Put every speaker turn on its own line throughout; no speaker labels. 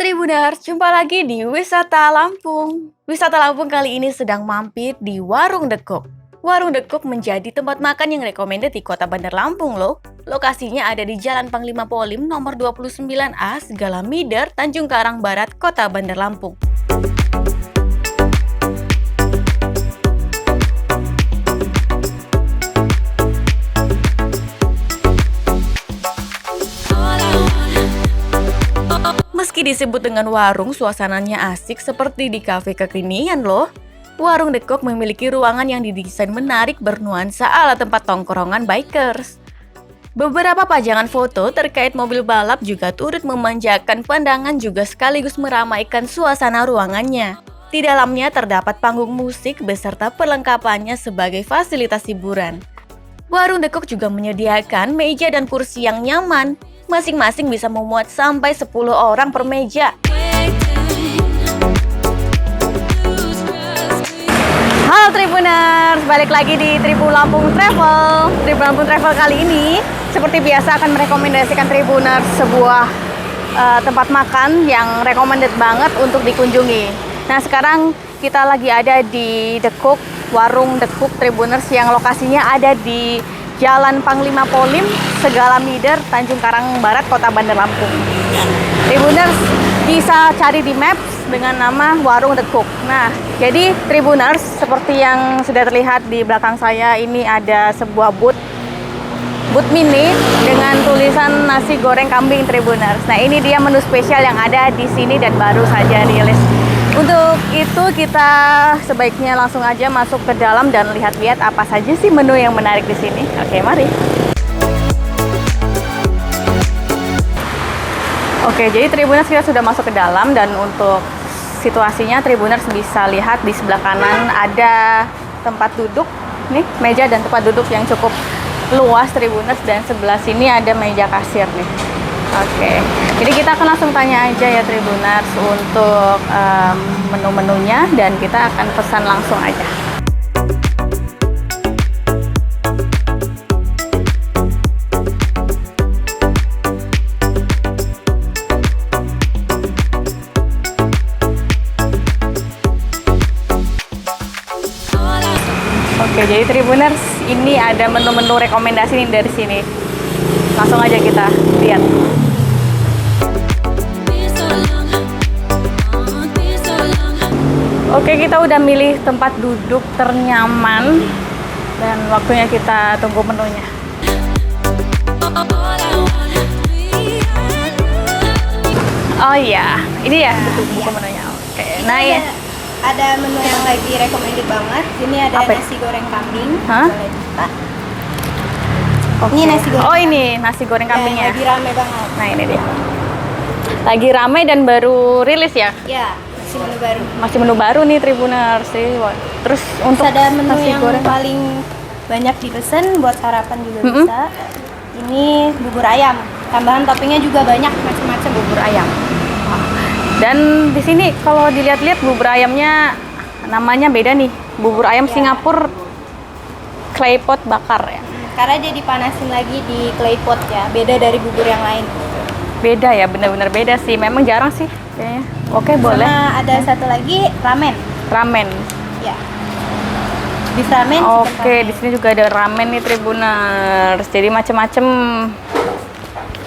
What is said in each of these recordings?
Tribuners, jumpa lagi di Wisata Lampung. Wisata Lampung kali ini sedang mampir di Warung Dekuk. Warung Dekuk menjadi tempat makan yang recommended di Kota Bandar Lampung loh. Lokasinya ada di Jalan Panglima Polim nomor 29A, Segala Mider, Tanjung Karang Barat, Kota Bandar Lampung. Meski disebut dengan warung, suasananya asik seperti di kafe kekinian loh. Warung Dekuk memiliki ruangan yang didesain menarik bernuansa ala tempat tongkrongan bikers. Beberapa pajangan foto terkait mobil balap juga turut memanjakan pandangan juga sekaligus meramaikan suasana ruangannya. Di dalamnya terdapat panggung musik beserta perlengkapannya sebagai fasilitas hiburan. Warung Dekuk juga menyediakan meja dan kursi yang nyaman. Masing-masing bisa memuat sampai 10 orang per meja. Halo Tribuners, balik lagi di Tribun Lampung Travel. Tribun Lampung Travel kali ini seperti biasa akan merekomendasikan Tribuners sebuah tempat makan yang recommended banget untuk dikunjungi. Nah, sekarang kita lagi ada di Dekuk, Warung Dekuk Tribuners, yang lokasinya ada di Jalan Panglima Polim, Segala Mider, Tanjung Karang Barat, Kota Bandar Lampung. Tribuners bisa cari di Maps dengan nama Warung Dekuk. Nah, jadi Tribuners, seperti yang sudah terlihat di belakang saya, ini ada sebuah booth mini dengan tulisan nasi goreng kambing Tribuners. Nah, ini dia menu spesial yang ada di sini dan baru saja rilis. Untuk itu kita sebaiknya langsung aja masuk ke dalam dan lihat-lihat apa saja sih menu yang menarik di sini. Oke, mari. Oke, jadi Tribuners kita sudah masuk ke dalam, dan untuk situasinya Tribuners bisa lihat di sebelah kanan ada tempat duduk, nih meja dan tempat duduk yang cukup luas Tribuners, dan sebelah sini ada meja kasir nih. Oke, jadi kita akan langsung tanya aja ya Tribuners untuk menu-menunya, dan kita akan pesan langsung aja. Oke, jadi Tribuners, ini ada menu-menu rekomendasi nih dari sini. Langsung aja kita lihat. Oke, kita udah milih tempat duduk ternyaman dan waktunya kita tunggu menunya. Oh iya, ini ya buku menunya. Oke, nah ya.
Ada menu yang lagi recommended banget. Ini ada nasi goreng kambing.
Hah?
Boleh buka.
Okay.
Ini nasi goreng.
Oh, ini nasi goreng kambingnya.
Lagi rame banget.
Nah, ini dia. Lagi rame dan baru rilis ya?
Ya, masih menu baru.
Masih menu baru nih Tribuners sih. Terus untuk
ada menu
nasi
yang
goreng
paling banyak dipesan buat sarapan juga bisa. Ini bubur ayam. Tambahan toppingnya juga banyak, macam-macam bubur ayam.
Dan di sini kalau dilihat-lihat bubur ayamnya namanya beda nih. Bubur ayam Singapura claypot bakar ya.
Karena dia dipanasin lagi di claypot ya. Beda dari bubur yang lain.
Beda ya, benar-benar beda sih. Memang jarang sih kayaknya. Oke, boleh.
Sama ada satu lagi ramen.
Ramen.
Ya. Bis ramen.
Oke, di sini juga ada ramen nih Tribuners. Jadi macam-macam.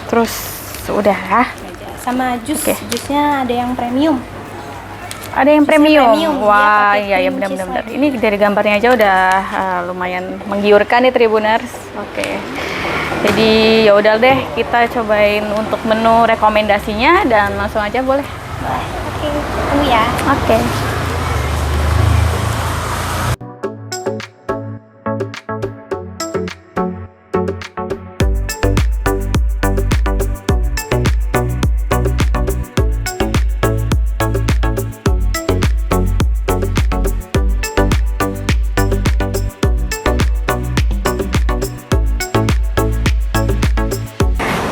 Terus udah ya.
Sama jus.
Oke.
Jusnya ada yang premium.
Ada yang premium. Wah,
iya,
iya benar-benar. Ini dari gambarnya aja udah lumayan menggiurkan nih Tribuners. Oke. Jadi ya udah deh, kita cobain untuk menu rekomendasinya dan langsung aja boleh.
Boleh. Oke, tunggu ya.
Oke.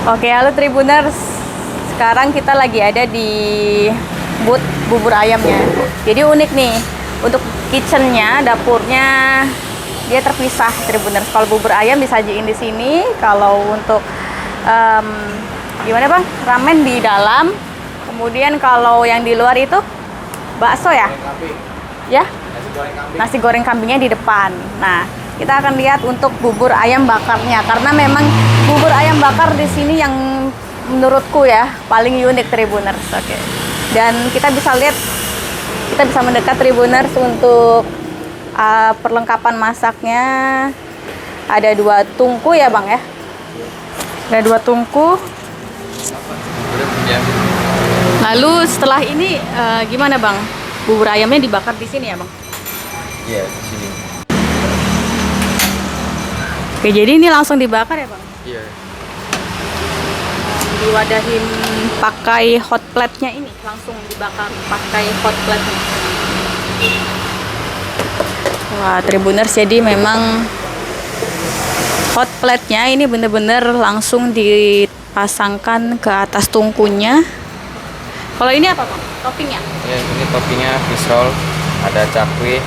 Oke, halo Tribuners. Sekarang kita lagi ada di booth bubur ayamnya. Jadi unik nih. Untuk kitchennya, dapurnya dia terpisah Tribuners. Kalau bubur ayam disajiin di sini. Kalau untuk gimana Bang? Ramen di dalam. Kemudian kalau yang di luar itu bakso ya? Ya? Nasi goreng kambingnya di depan. Nah, kita akan lihat untuk bubur ayam bakarnya karena memang bubur ayam bakar di sini yang menurutku ya paling unik Tribuners. Oke. Dan kita bisa lihat, kita bisa mendekat Tribuners untuk perlengkapan masaknya. Ada 2 tungku ya Bang ya? Ada 2 tungku. Lalu setelah ini gimana Bang? Bubur ayamnya dibakar di sini ya Bang?
Iya, di sini.
Oke, jadi ini langsung dibakar ya Bang?
Iya.
Diwadahin pakai hot plate-nya ini, langsung dibakar pakai hot plate-nya. Wah, Tribuners, jadi memang hot plate-nya ini bener-bener langsung dipasangkan ke atas tungkunya. Kalau ini apa Bang? Toppingnya?
Ya, ini toppingnya fish roll, ada cakwe,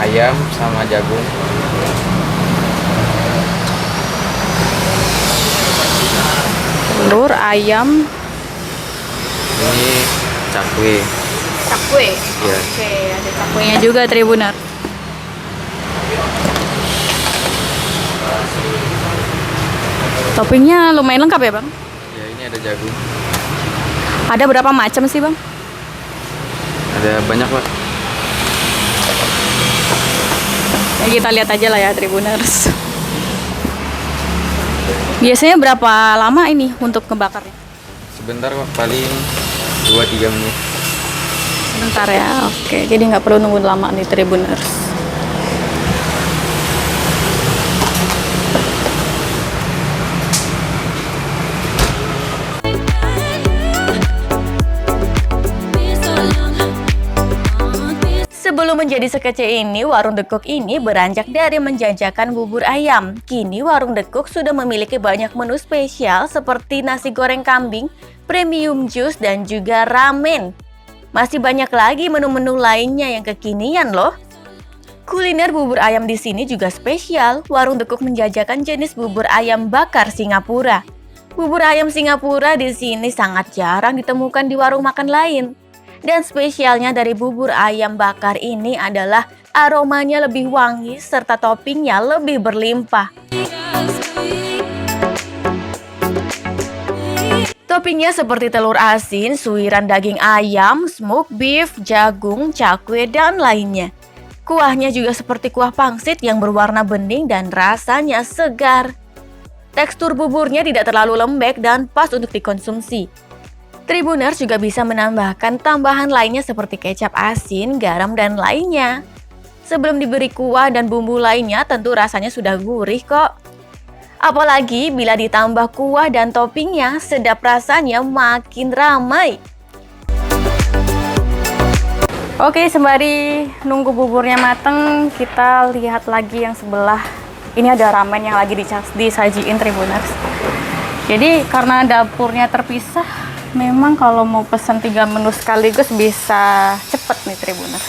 ayam sama jagung.
Telur, ayam,
Ini cakwe.
cakwe.
Iya.
Oke, ada cakwenya juga Tribuner. Toppingnya lumayan lengkap ya Bang?
Ya, ini ada jagung.
Ada berapa macam sih Bang?
Ada banyak lah.
Ya, kita lihat aja lah ya Tribuners. Biasanya berapa lama ini untuk ngebakarnya?
Sebentar kok, paling 2-3 menit.
Sebentar ya, oke. Jadi nggak perlu nunggu lama nih Tribuners. Sebelum menjadi sekece ini, Warung Dekuk ini beranjak dari menjajakan bubur ayam. Kini Warung Dekuk sudah memiliki banyak menu spesial seperti nasi goreng kambing, premium juice, dan juga ramen. Masih banyak lagi menu-menu lainnya yang kekinian loh. Kuliner bubur ayam di sini juga spesial. Warung Dekuk menjajakan jenis bubur ayam bakar Singapura. Bubur ayam Singapura di sini sangat jarang ditemukan di warung makan lain. Dan spesialnya dari bubur ayam bakar ini adalah aromanya lebih wangi serta toppingnya lebih berlimpah. Toppingnya seperti telur asin, suiran daging ayam, smoked beef, jagung, cakwe, dan lainnya. Kuahnya juga seperti kuah pangsit yang berwarna bening dan rasanya segar. Tekstur buburnya tidak terlalu lembek dan pas untuk dikonsumsi. Tribuners juga bisa menambahkan tambahan lainnya seperti kecap asin, garam, dan lainnya. Sebelum diberi kuah dan bumbu lainnya, tentu rasanya sudah gurih kok. Apalagi bila ditambah kuah dan toppingnya, sedap rasanya makin ramai. Oke, sembari nunggu buburnya mateng, kita lihat lagi yang sebelah. Ini ada ramen yang lagi disajiin Tribuners. Jadi karena dapurnya terpisah, memang kalau mau pesan 3 menu sekaligus bisa cepet nih Tribuners.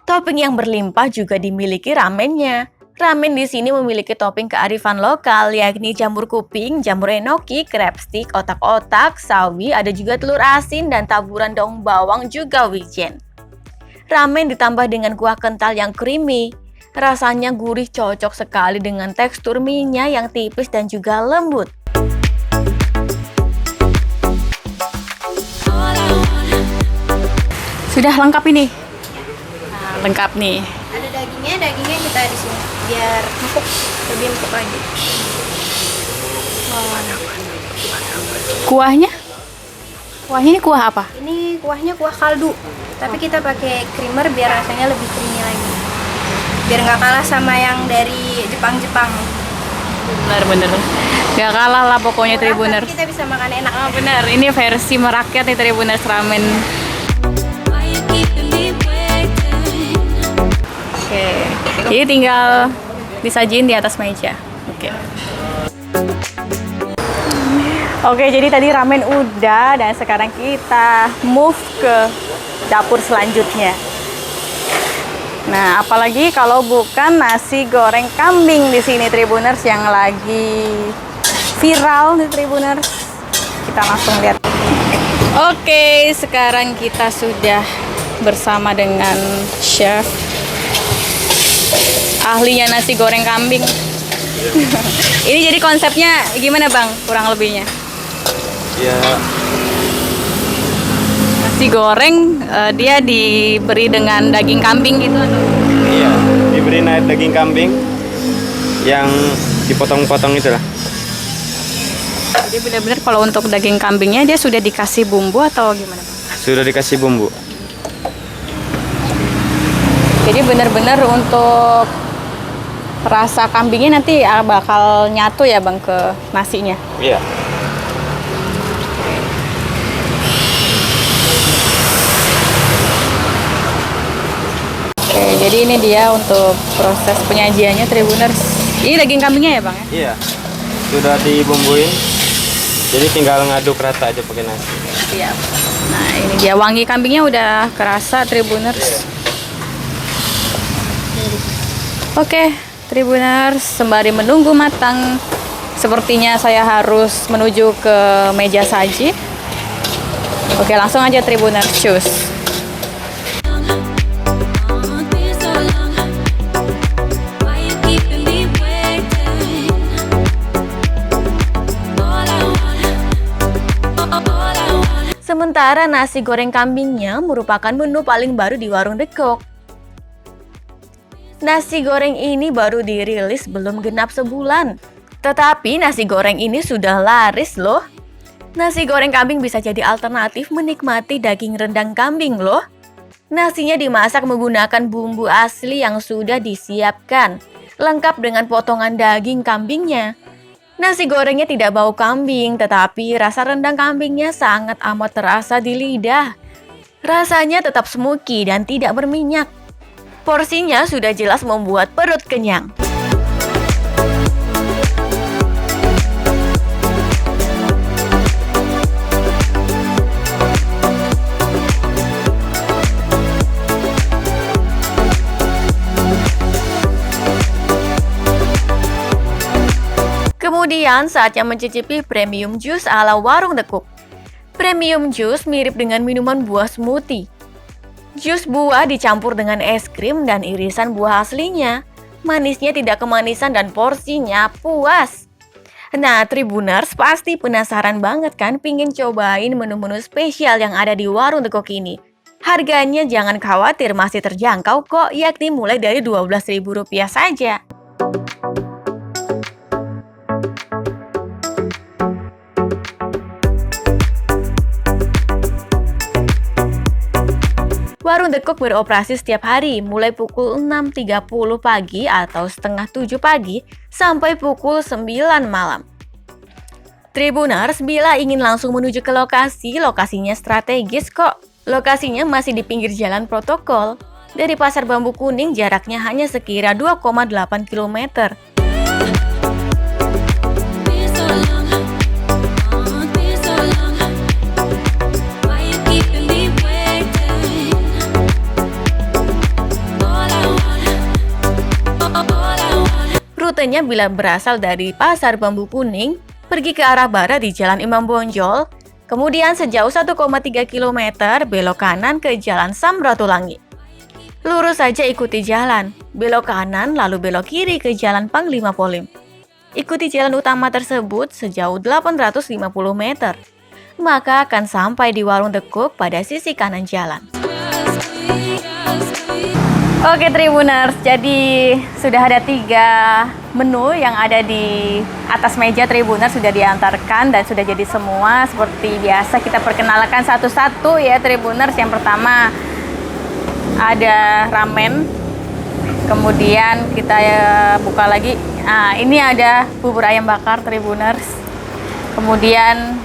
Topping yang berlimpah juga dimiliki ramennya. Ramen di sini memiliki topping kearifan lokal yakni jamur kuping, jamur enoki, crab stick, otak-otak, sawi, ada juga telur asin dan taburan daun bawang juga wijen. Ramen ditambah dengan kuah kental yang creamy. Rasanya gurih, cocok sekali dengan tekstur mie-nya yang tipis dan juga lembut. Sudah lengkap ini. Nah, lengkap nih.
Ada dagingnya kita di sini biar empuk, lebih empuk lagi.
Kuahnya? Kuahnya ini kuah apa?
Ini kuahnya kuah kaldu, tapi kita pakai creamer biar rasanya lebih creamy lagi. Biar nggak kalah sama yang dari Jepang-Jepang.
Benar-benar. Gak kalah lah pokoknya
Murah,
Tribuners.
tapi kita bisa makan enak.
Oh, benar, ini versi merakyat nih Tribuners ramen. Oke, jadi tinggal disajiin di atas meja. Oke. Oke, jadi tadi ramen udah dan sekarang kita move ke dapur selanjutnya. Nah, apalagi kalau bukan nasi goreng kambing di sini Tribuners yang lagi viral nih Tribuners. Kita langsung lihat. Oke, sekarang kita sudah bersama dengan chef ahlinya nasi goreng kambing. Ini jadi konsepnya gimana Bang? Kurang lebihnya.
Ya,
Nasi goreng dia diberi dengan daging kambing gitu atau?
iya, diberi daging kambing yang dipotong-potong itulah.
Jadi benar-benar kalau untuk daging kambingnya dia sudah dikasih bumbu atau gimana Bang?
Sudah dikasih bumbu.
Jadi benar-benar untuk rasa kambingnya nanti bakal nyatu ya Bang ke nasinya.
Iya.
Oke, jadi ini dia untuk proses penyajiannya Tribuners. Ini daging kambingnya ya Bang ya?
Iya. Sudah dibumbuin. Jadi tinggal ngaduk rata aja pakai nasi.
Siap. Nah ini dia wangi kambingnya udah kerasa Tribuners. Oke Tribuners, sembari menunggu matang, sepertinya saya harus menuju ke meja saji. Oke langsung aja Tribuners, cus. Sementara nasi goreng kambingnya merupakan menu paling baru di Warung Dekok. Nasi goreng ini baru dirilis belum genap sebulan. Tetapi nasi goreng ini sudah laris loh. Nasi goreng kambing bisa jadi alternatif menikmati daging rendang kambing loh. Nasinya dimasak menggunakan bumbu asli yang sudah disiapkan, lengkap dengan potongan daging kambingnya. Nasi gorengnya tidak bau kambing, tetapi rasa rendang kambingnya sangat amat terasa di lidah. Rasanya tetap smoky dan tidak berminyak. Porsinya sudah jelas membuat perut kenyang. Kemudian saatnya mencicipi premium juice ala Warung Dekuk. Premium juice mirip dengan minuman buah smoothie. Jus buah dicampur dengan es krim dan irisan buah aslinya. Manisnya tidak kemanisan dan porsinya puas. Nah, Tribuners pasti penasaran banget kan pingin cobain menu-menu spesial yang ada di Warung Dekuk ini. Harganya jangan khawatir masih terjangkau kok, yakni mulai dari Rp12.000 saja. Warung Dekok beroperasi setiap hari mulai pukul 6.30 pagi atau setengah 7 pagi sampai pukul 9 malam. Tribuners, bila ingin langsung menuju ke lokasi, lokasinya strategis kok. Lokasinya masih di pinggir jalan protokol. Dari Pasar Bambu Kuning jaraknya hanya sekira 2,8 km. Rutenya bila berasal dari Pasar Bambu Kuning, pergi ke arah barat di Jalan Imam Bonjol, kemudian sejauh 1,3 km belok kanan ke Jalan Samratulangi. Lurus saja ikuti jalan, belok kanan lalu belok kiri ke Jalan Panglima Polim. Ikuti jalan utama tersebut sejauh 850 meter, maka akan sampai di Warung Dekuk pada sisi kanan jalan. Oke Tribuners, jadi sudah ada 3 menu yang ada di atas meja Tribuners sudah diantarkan dan sudah jadi semua. Seperti biasa kita perkenalkan satu-satu ya Tribuners. Yang pertama ada ramen, kemudian kita buka lagi. Nah, ini ada bubur ayam bakar Tribuners. Kemudian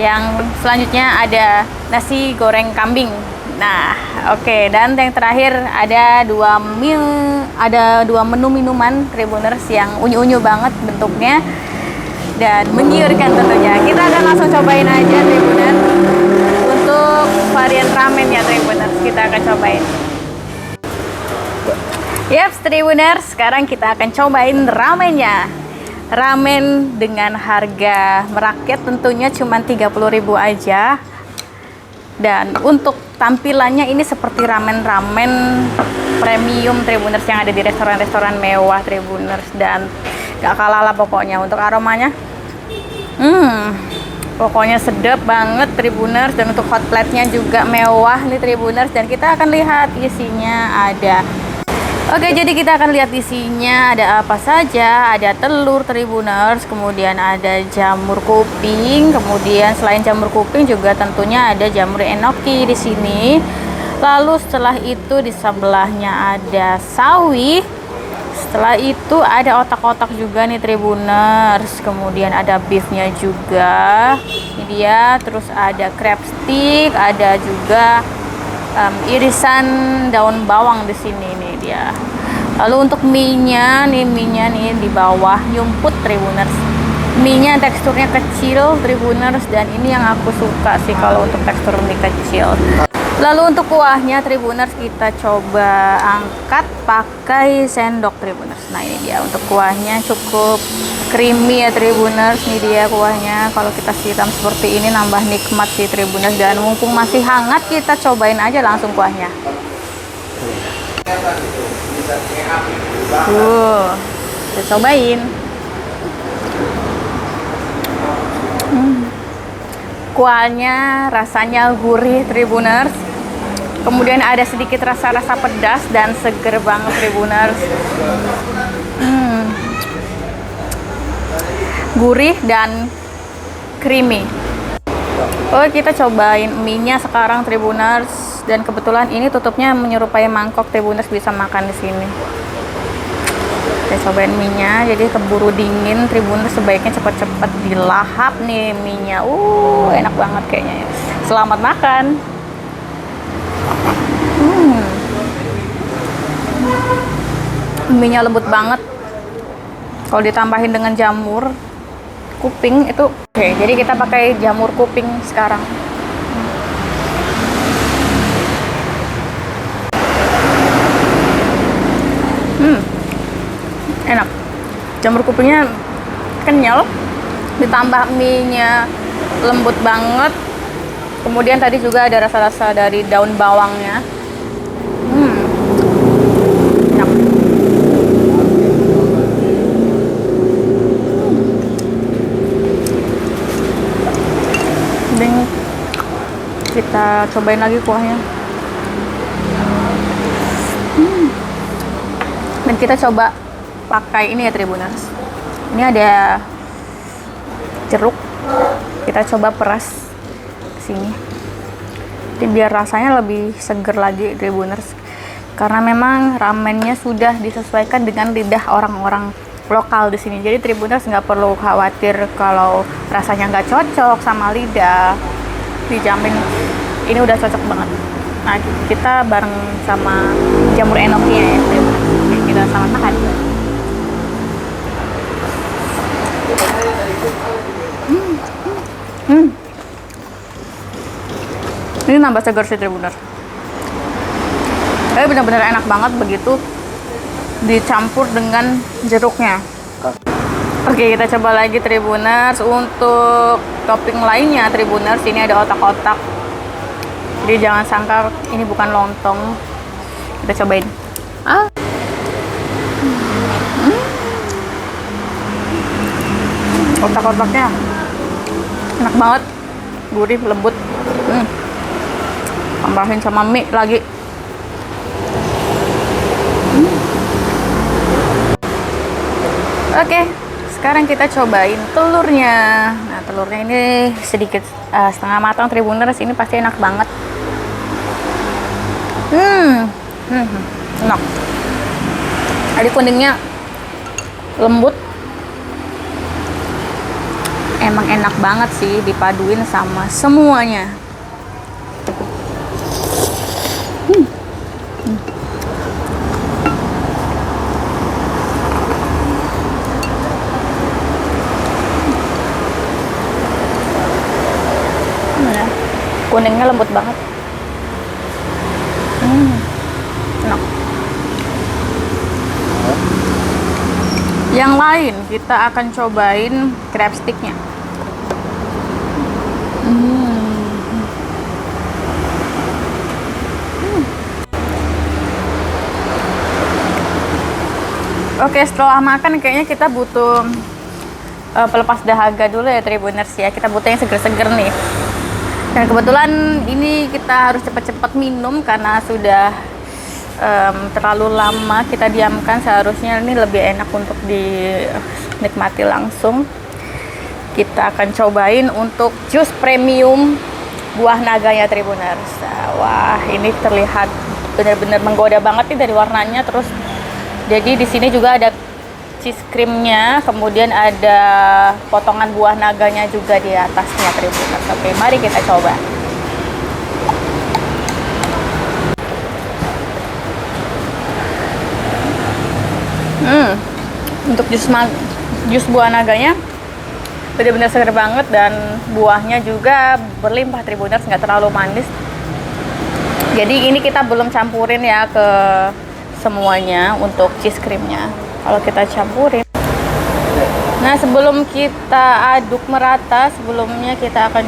yang selanjutnya ada nasi goreng kambing. Nah, oke. Dan yang terakhir ada dua menu minuman Tribuners yang unyu-unyu banget bentuknya dan menggiurkan tentunya. Kita akan langsung cobain aja Tribuners. Untuk varian ramen ya Tribuners, kita akan cobain. Yap, Tribuners, sekarang kita akan cobain ramennya. Ramen dengan harga merakyat tentunya cuma 30.000 aja. Dan untuk tampilannya ini seperti ramen-ramen premium Tribuners yang ada di restoran-restoran mewah Tribuners, dan gak kalah lah pokoknya untuk aromanya. Pokoknya sedap banget Tribuners, dan untuk hot plate-nya juga mewah nih Tribuners, dan kita akan lihat isinya ada. Oke, jadi kita akan lihat isinya ada apa saja. Ada telur Tribuners, kemudian ada jamur kuping, kemudian selain jamur kuping juga tentunya ada jamur enoki di sini. Lalu setelah itu di sebelahnya ada sawi. Setelah itu ada otak-otak juga nih Tribuners, kemudian ada beefnya juga. Ini dia, terus ada crab stick, ada juga irisan daun bawang di sini nih dia. Lalu untuk mie-nya nih di bawah yumput Tribuners. Mie-nya teksturnya kecil Tribuners, dan ini yang aku suka sih kalau untuk tekstur mie kecil. Lalu untuk kuahnya Tribuners kita coba angkat pakai sendok Tribuners. Nah ini dia untuk kuahnya, cukup creamy ya Tribuners. Ini dia kuahnya, kalau kita siram seperti ini nambah nikmat sih Tribuners. Dan mumpung masih hangat kita cobain aja langsung kuahnya. Kita cobain. Kuahnya rasanya gurih Tribuners. Kemudian ada sedikit rasa-rasa pedas dan seger banget Tribuners. Gurih dan creamy. Oke, kita cobain mie-nya sekarang Tribuners, dan kebetulan ini tutupnya menyerupai mangkok Tribuners, bisa makan di sini. Kita cobain mie-nya, jadi keburu dingin Tribuners, sebaiknya cepat-cepat dilahap nih mie-nya. Enak banget kayaknya ya. Selamat makan. Mie-nya lembut banget. Kalau ditambahin dengan jamur kuping itu oke. Jadi kita pakai jamur kuping sekarang. Enak. Jamur kupingnya kenyal, ditambah mie-nya lembut banget. Kemudian tadi juga ada rasa-rasa dari daun bawangnya. Enak. Dan kita cobain lagi kuahnya. Dan kita coba pakai ini ya Tribuners. Ini ada jeruk. Kita coba peras sini. Jadi biar rasanya lebih seger lagi Tribuners. Karena memang ramennya sudah disesuaikan dengan lidah orang-orang lokal di sini. Jadi Tribuners nggak perlu khawatir kalau rasanya nggak cocok sama lidah. Dijamin ini udah cocok banget. Nah, kita bareng sama jamur enoki ya Tribuners. Oke, kita sama makan. Ini nambah segar sih Tribuners. Tapi benar-benar enak banget begitu dicampur dengan jeruknya. Oke, kita coba lagi Tribuners. Untuk topping lainnya Tribuners, ini ada otak-otak. Jadi jangan sangka ini bukan lontong. Kita cobain. Otak-otaknya enak banget, gurih, lembut. Tambahin sama mie lagi. Oke, sekarang kita cobain telurnya. Nah, telurnya ini sedikit setengah matang Tribuners. Ini pasti enak banget. Enak. Tadi kuningnya lembut. Emang enak banget sih dipaduin sama semuanya. Kuningnya lembut banget. Enak. Yang lain kita akan cobain crab sticknya. Oke, setelah makan kayaknya kita butuh pelepas dahaga dulu ya Tribuners ya. Kita butuh yang seger-seger nih. Dan kebetulan ini kita harus cepat-cepat minum karena sudah terlalu lama kita diamkan. Seharusnya ini lebih enak untuk dinikmati langsung. Kita akan cobain untuk jus premium buah naganya Tribuners. Wah, ini terlihat benar-benar menggoda banget nih dari warnanya. Terus jadi di sini juga ada cheese creamnya, kemudian ada potongan buah naganya juga di atasnya Tribuners. Oke, mari kita coba. Untuk jus buah naganya benar-benar segar banget dan buahnya juga berlimpah Tribuners, nggak terlalu manis. Jadi ini kita belum campurin ya ke semuanya untuk cheese creamnya. Kalau kita campurin, nah sebelum kita aduk merata, sebelumnya kita akan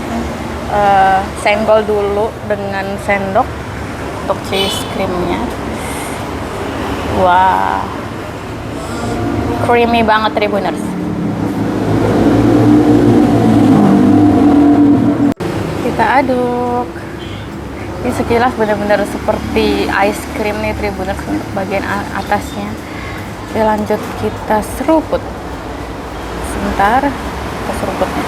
senggol dulu dengan sendok untuk cheese creamnya. Wah, creamy banget Tribuners. Kita aduk. Ini sekilas benar-benar seperti ice cream nih Tribuners untuk bagian atasnya. Oke, lanjut kita seruput. Sebentar, kita seruputnya.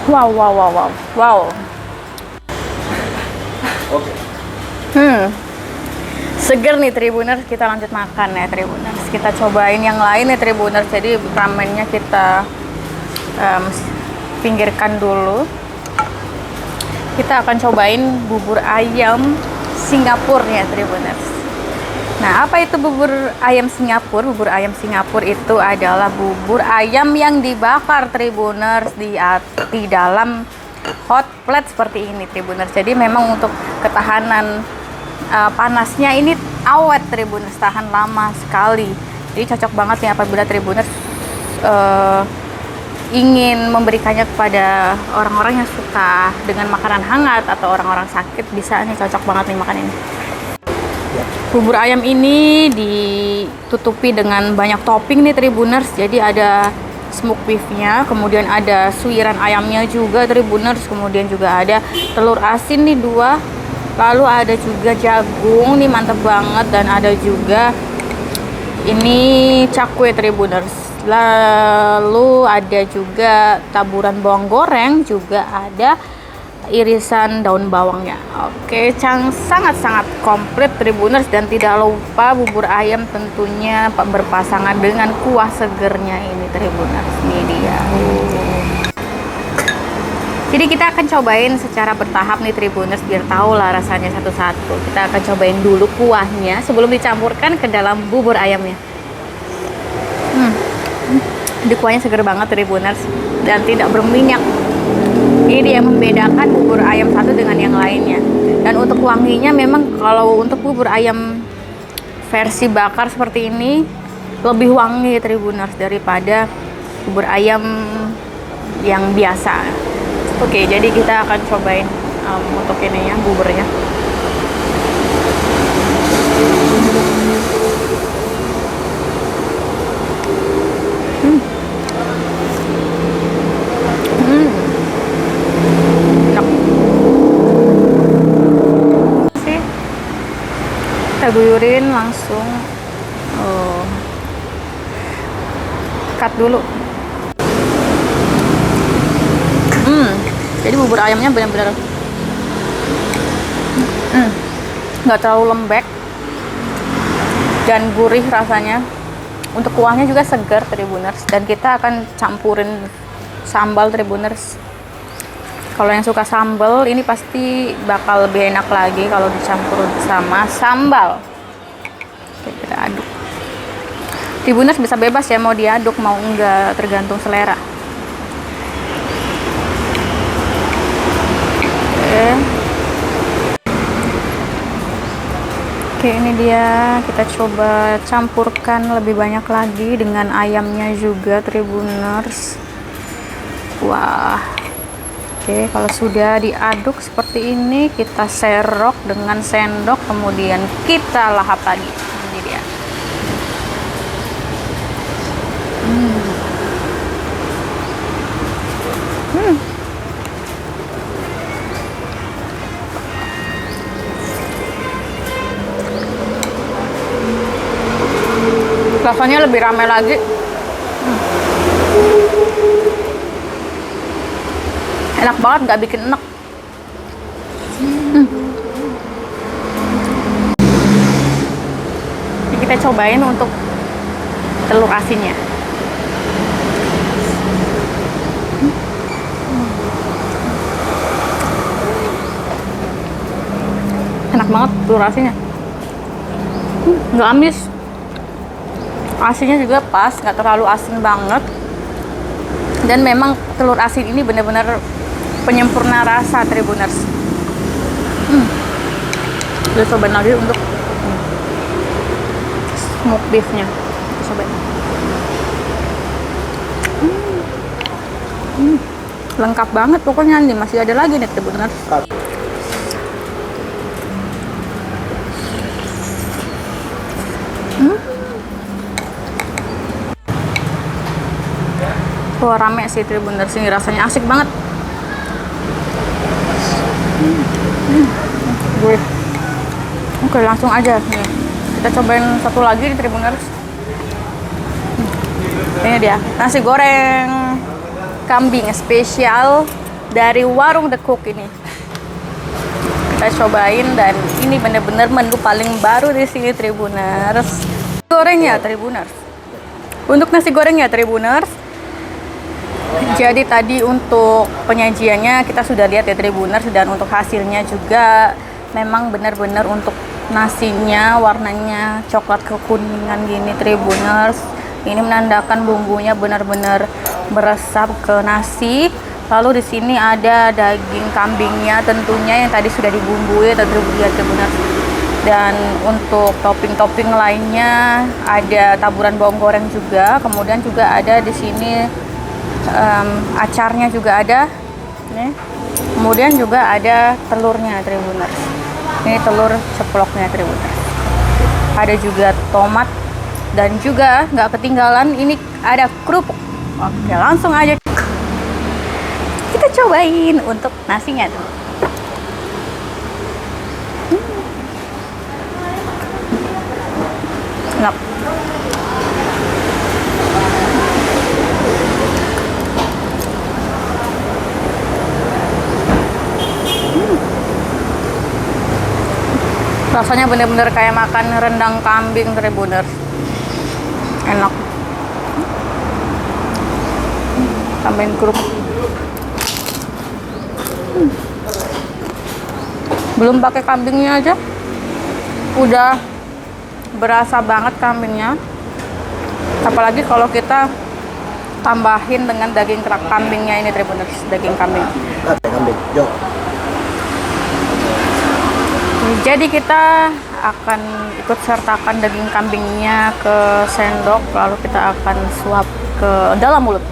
Wow, wow, wow, wow, wow. Seger nih Tribuners, kita lanjut makan ya Tribuners. Kita cobain yang lain ya Tribuners. Jadi ramennya kita pinggirkan dulu. Kita akan cobain bubur ayam Singapura ya Tribuners. Nah, apa itu bubur ayam Singapura? Bubur ayam Singapura itu adalah bubur ayam yang dibakar Tribuners di dalam hot plate seperti ini Tribuners. Jadi memang untuk ketahanan panasnya ini awet Tribuners, tahan lama sekali. Jadi cocok banget nih apabila Tribuners ingin memberikannya kepada orang-orang yang suka dengan makanan hangat atau orang-orang sakit, bisa nih, cocok banget nih makan ini. Bubur ayam ini ditutupi dengan banyak topping nih Tribuners. Jadi ada smoked beefnya, kemudian ada suiran ayamnya juga Tribuners, kemudian juga ada telur asin nih 2, lalu ada juga jagung nih mantep banget, dan ada juga ini cakwe Tribuners. Lalu ada juga taburan bawang goreng, juga ada irisan daun bawangnya. Oke, sangat-sangat komplit Tribuners, dan tidak lupa bubur ayam tentunya berpasangan dengan kuah segernya ini Tribuners. Ini dia. Jadi kita akan cobain secara bertahap nih Tribuners, biar tahu lah rasanya satu-satu. Kita akan cobain dulu kuahnya sebelum dicampurkan ke dalam bubur ayamnya. Di kuahnya seger banget Tribuners dan tidak berminyak. Ini dia yang membedakan bubur ayam satu dengan yang lainnya. Dan untuk wanginya, memang kalau untuk bubur ayam versi bakar seperti ini lebih wangi Tribuners daripada bubur ayam yang biasa. Oke, jadi kita akan cobain untuk ini ya, buburnya. Kita guyurin langsung. Cut dulu. Jadi bubur ayamnya benar-benar nggak terlalu lembek dan gurih rasanya. Untuk kuahnya juga segar Tribuners, dan kita akan campurin sambal Tribuners. Kalau yang suka sambal, ini pasti bakal lebih enak lagi kalau dicampur sama sambal. Oke, kita aduk. Tribuners bisa bebas ya mau diaduk mau enggak, tergantung selera. Oke, ini dia. Kita coba campurkan lebih banyak lagi dengan ayamnya juga Tribuners. Wah, Oke, kalau sudah diaduk seperti ini, kita serok dengan sendok, kemudian kita lahap lagi. Ini dia. Rasanya lebih ramai lagi. Enak banget, nggak bikin enak. Ini kita cobain untuk telur asinnya. Enak banget telur asinnya. Nggak amis. Asinnya juga pas, nggak terlalu asin banget. Dan memang telur asin ini benar-benar penyempurna rasa Tribuners. Kita cobain lagi untuk smoke beefnya. Kita cobain. Lengkap banget pokoknya nih, masih ada lagi nih Tribuners. Wah, rame sih Tribuners ini, rasanya asik banget. Oke, langsung aja nih. Kita cobain satu lagi di Tribuners. Ini dia, nasi goreng kambing spesial dari warung The Cook ini. Kita cobain, dan ini bener-bener menu paling baru di sini Tribuners. Gorengnya Tribuners. Untuk nasi gorengnya Tribuners, jadi tadi untuk penyajiannya kita sudah lihat ya Tribuners, dan untuk hasilnya juga memang benar-benar untuk nasinya warnanya coklat kekuningan gini Tribuners. Ini menandakan bumbunya benar-benar meresap ke nasi. Lalu di sini ada daging kambingnya tentunya yang tadi sudah dibumbui Tribuners. Dan untuk topping-topping lainnya ada taburan bawang goreng juga. Kemudian juga ada di sini acarnya juga ada nih. Kemudian juga ada telurnya Tribuners. Ini telur ceploknya Tribuners. Ada juga tomat, dan juga nggak ketinggalan ini ada kerupuk. Oke, langsung aja kita cobain untuk nasinya tuh. Enak. Rasanya bener-bener kayak makan rendang kambing Tribuners. Enak. Tambahin kerupuk. Belum pakai kambingnya aja udah berasa banget kambingnya. Apalagi kalau kita tambahin dengan daging kerak kambingnya ini Tribuners, daging kambing.
Kambing, yuk.
Jadi kita akan ikut sertakan daging kambingnya ke sendok, lalu kita akan suap ke dalam mulut.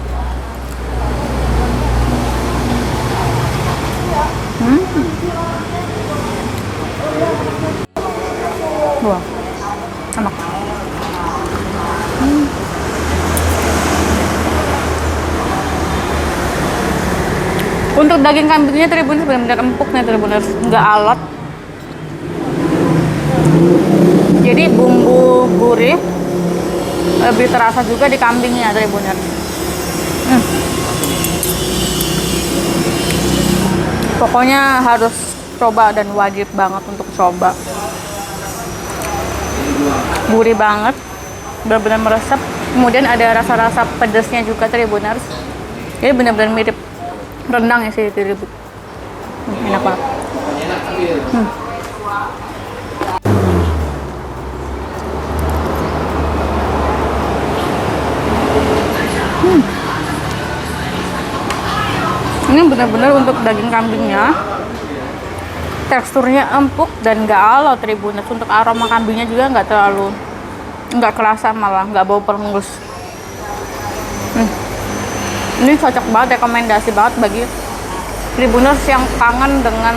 Wah, enak. Untuk daging kambingnya Tribuners benar-benar empuk nih Tribuners, nggak alot. Jadi bumbu gurih lebih terasa juga di kambingnya Tribuners. Pokoknya harus coba dan wajib banget untuk coba. Gurih banget, benar-benar meresap. Kemudian ada rasa-rasa pedasnya juga Tribuners. Jadi benar-benar mirip rendang ya sih Tribuners. Enak banget. Ini benar-benar untuk daging kambingnya, teksturnya empuk dan nggak alot Tribuners. Untuk aroma kambingnya juga nggak kerasa, malah nggak bau perengus. Ini cocok banget, rekomendasi banget bagi Tribuners yang kangen dengan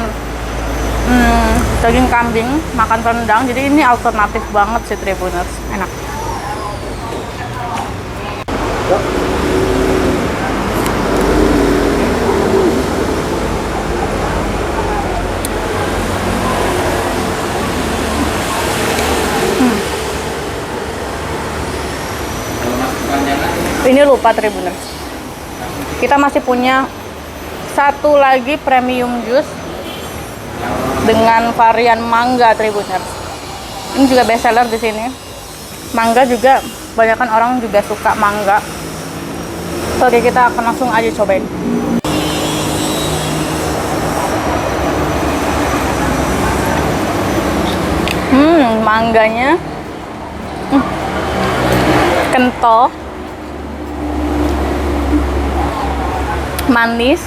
daging kambing, makan rendang, jadi ini alternatif banget sih Tribuners, enak. Ini lupa Tribuners, kita masih punya satu lagi premium juice dengan varian mangga Tribuners. Ini juga best seller di sini. Mangga juga kebanyakan orang juga suka mangga. Oke, kita akan langsung aja cobain. Mangganya kental, manis,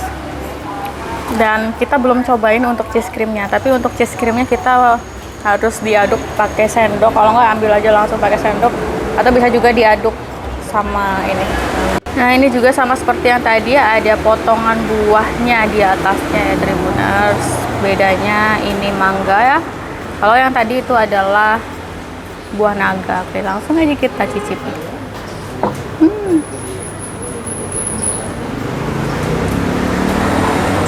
dan kita belum cobain untuk cheese creamnya, tapi untuk cheese creamnya kita harus diaduk pakai sendok, kalau nggak ambil aja langsung pakai sendok, atau bisa juga diaduk sama ini. Nah, ini juga sama seperti yang tadi, ada potongan buahnya di atasnya ya Tribuners. Bedanya ini mangga ya, kalau yang tadi itu adalah buah naga. Oke, langsung aja kita cicipi.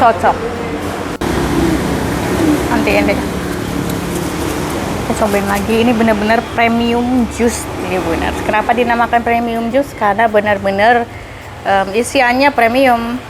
Cocok. Nantiin deh. Kita cobain lagi. Ini benar-benar premium juice Tribuners. Kenapa dinamakan premium juice? Karena benar-benar isiannya premium.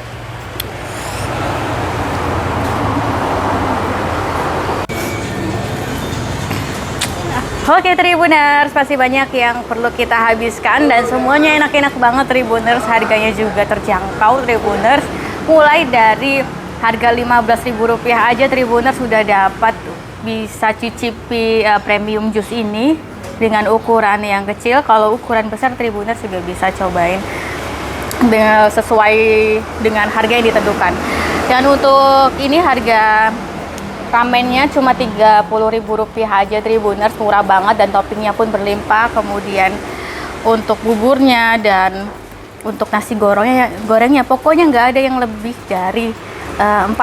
Oke Tribuners, pasti banyak yang perlu kita habiskan dan semuanya enak-enak banget Tribuners. Harganya juga terjangkau Tribuners. Mulai dari harga Rp15.000 aja Tribuners sudah dapat bisa cicipi premium juice ini dengan ukuran yang kecil. Kalau ukuran besar Tribuners juga bisa cobain dengan sesuai dengan harga yang ditentukan. Dan untuk ini harga ramennya cuma Rp30.000 aja Tribuners, murah banget dan toppingnya pun berlimpah. Kemudian untuk buburnya dan untuk nasi gorengnya pokoknya nggak ada yang lebih dari 40.000,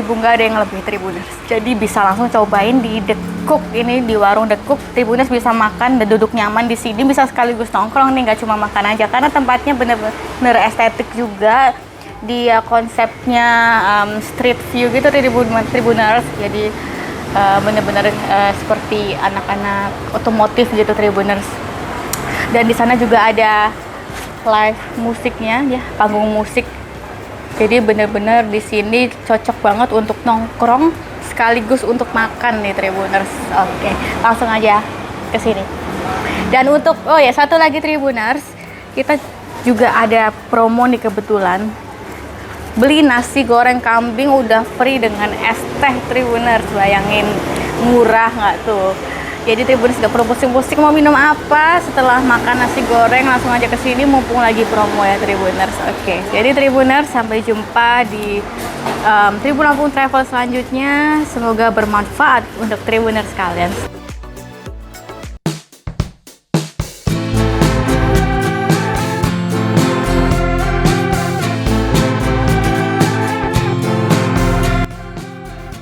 nggak ada yang lebih Tribuners. Jadi bisa langsung cobain di The Cook ini, di warung The Cook Tribuners, bisa makan dan duduk nyaman di sini, bisa sekaligus nongkrong nih, nggak cuma makan aja karena tempatnya bener-bener estetik juga. Dia konsepnya street view gitu Tribuners, jadi bener-bener seperti anak-anak otomotif gitu Tribuners. Dan di sana juga ada live musiknya ya, panggung musik. Jadi bener-bener di sini cocok banget untuk nongkrong sekaligus untuk makan nih Tribuners. Oke, langsung aja ke sini. Dan untuk satu lagi Tribuners, kita juga ada promo nih kebetulan. Beli nasi goreng kambing udah free dengan es teh Tribuners. Bayangin murah nggak tuh? Jadi Tribuners gak perlu pusing-pusing mau minum apa setelah makan nasi goreng, langsung aja ke sini mumpung lagi promo ya Tribuners. Oke, jadi Tribuners sampai jumpa di Tribun Lampung Travel selanjutnya. Semoga bermanfaat untuk Tribuners kalian.